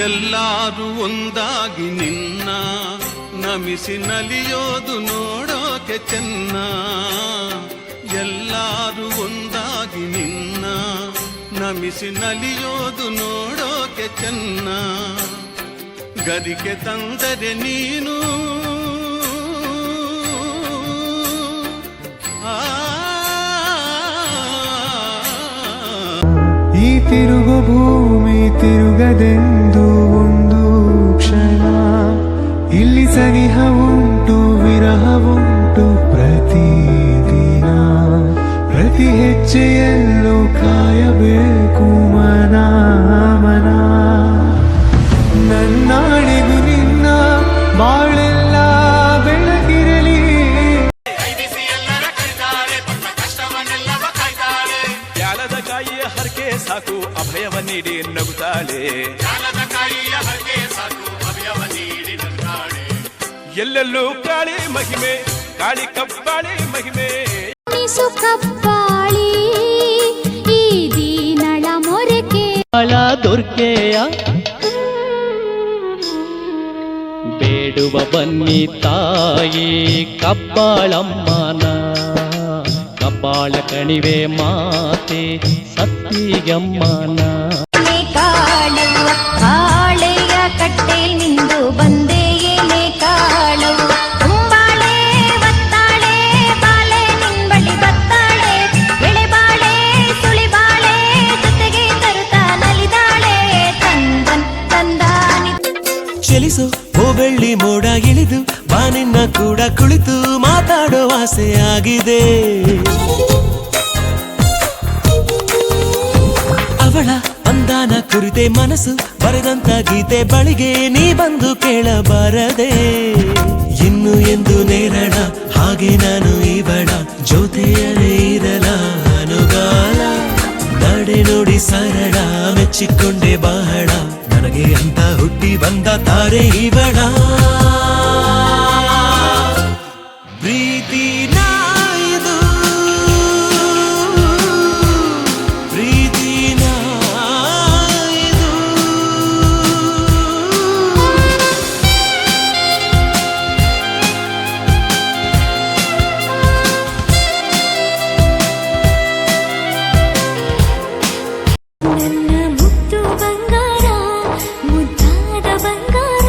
ಎಲ್ಲರೂ ಒಂದಾಗಿ ನಿನ್ನ ನಮಿಸಿ ನಲಿಯೋದು ನೋಡೋಕೆ ಚೆನ್ನ. ಎಲ್ಲರೂ ಒಂದಾಗಿ ನಿನ್ನ ನಮಿಸಿ ನಲಿಯೋದು ನೋಡೋಕೆ ಚೆನ್ನ. ಗದಿಗೆ ತಂದರೆ ನೀನು ಈ ತಿರುಗು ಭೂಮಿ ತಿರುಗದೆಂದು ಒಂದು ಕ್ಷಣ, ಇಲ್ಲಿ ಸನಿಹ ಉಂಟು ವಿರಹವುಂಟು ಪ್ರತಿದಿನ. ಪ್ರತಿ ಹೆಜ್ಜೆಯಲ್ಲೂ ಕಾಯಬೇಕು ಮನ ಮನ. ನನ್ನಾಣೆಗೂ ನಿನ್ನ ಬಾಳೆಲ್ಲ ಬೆಳಗಿರಲಿ. ಯಾಲದ ಕಾಯಿಯ ಹರಕೆ ಸಾಕು ಅಭಯವ ನೀಡಿ ನಗುತ್ತಾಳೆ. ಎಲ್ಲೆಲ್ಲೂ ಕಾಳಿ ಮಹಿಮೆ, ಕಾಳಿ ಕಪ್ಪಾಳಿ ಮಹಿಮೆ. ಕಪ್ಪಾಳಿ ಈ ದೀನಳ ಮೊರಕೆ ದುರ್ಗೆಯ ಬೇಡುವ ಬನ್ನಿ ತಾಯಿ ಕಬ್ಬಾಳಮ್ಮನ. ಕಬ್ಬಾಳ ಕಣಿವೆ ಮಾತೆ ಸತ್ತಿಗಮ್ಮನ. ಕಾಳುವ ಕಾಳೆಯ ಕಟ್ಟೆ ನಿಂದು ಬಂದೆ ಏನೇ ಕಾಳುವ. ತುಂಬಾಳೆ ಬತ್ತಾಳೆ ಬಾಳೆ ನಿಂಬಳಿ ಬತ್ತಾಳೆ. ಎಳೆಬಾಳೆ ಸುಳಿಬಾಳೆ ಜೊತೆಗೆ ತರುತ್ತಾ ನಲಿದಾಳೆ. ತಂದನ್ ತಂದಾನಿ ಚಲಿಸು ಓ ಬೆಳ್ಳಿ ಮೋಡ ಇಳಿದು ಬಾನಿನ್ನ ಕೂಡ ಕುಳಿತು ಮಾತಾಡೋ ಆಸೆ ಆಗಿದೆ. ಅವಳ ಅಂದಾನ ಕುರಿತೆ ಮನಸ್ಸು ಬರೆದಂತ ಗೀತೆ ಬಳಿಗೆ ನೀ ಬಂದು ಕೇಳಬಾರದೆ. ಇನ್ನು ಎಂದು ನೇರಳ ಹಾಗೆ ನಾನು ಇವಳ ಜೊತೆಯಲೇ ಇರಲ ಅನುಗಾಲ. ನಡೆ ನೋಡಿ ಸರಳ ಮೆಚ್ಚಿಕೊಂಡೆ ಬಹಳ, ನನಗೆ ಅಂತ ಹುಟ್ಟಿ ಬಂದ ತಾರೆ ಇವಳ. ಪ್ರೀತಿ ನಾಯ್ದು ಪ್ರೀತಿ ನಾಯ್ದು. ನನ್ನ ಮುದ್ದು ಬಂಗಾರ ಮುದ್ದಾದ ಬಂಗಾರ.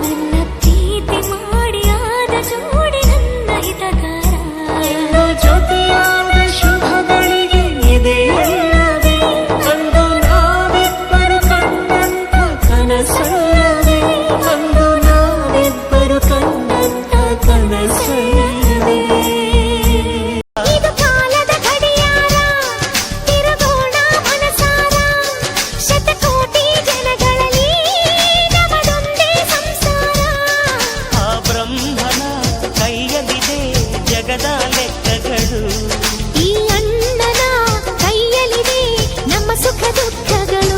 ನನ್ನ ಪ್ರೀತಿ ಮಾಡಿ ಆದ ಜೋಡಿ ನನ್ನ ಹಿತಗಾರ. ಎಲ್ಲೋ ಜೊತೆಯಾದ ಶುಭಗಳಿಗೆ ಎದೆಯಲ್ಲವೇ ಅಂದು ನಾವಿಬ್ಬರು ಕಂಡಂತ ಕನಸಲ್ಲವೇ. ಅಂದು ನಾವಿಬ್ಬರು ಕಂಡಂತ ಕನಸಲ್ಲವೇ. ಇದು ಕಾಲದ ಗಡಿಯಾರ ತಿರುಗೋಣ ಮನಸಾರ. ಶತಕೋಟಿ ಜನಗಳಲ್ಲಿ ನಮದೊಂದೇ ಸಂಸಾರ. ಆ ಬ್ರಹ್ಮನ ಕೈಯಲ್ಲಿದೆ ಜಗದ ಲೆಕ್ಕಗಳು. ಈ ಅಣ್ಣನ ಕೈಯಲ್ಲಿದೆ ನಮ್ಮ ಸುಖ ದುಃಖಗಳು.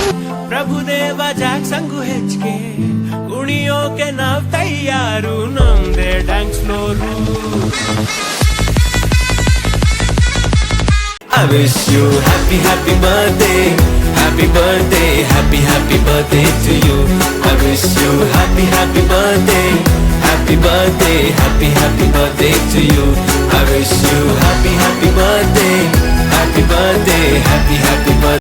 ಪ್ರಭುದೇವ ಜಾಕ್ಸಂಗು ಹೆಚ್ಚಿಗೆ ಕುಣಿಯೋಕೆ ನಾವ್ ತಯಾರು, ನಮ್ದೇ dance floor. I wish you happy happy birthday, happy birthday, happy birthday to you. I wish you happy happy birthday, happy birthday, happy birthday to you. I wish you happy birthday, happy birthday, happy birthday.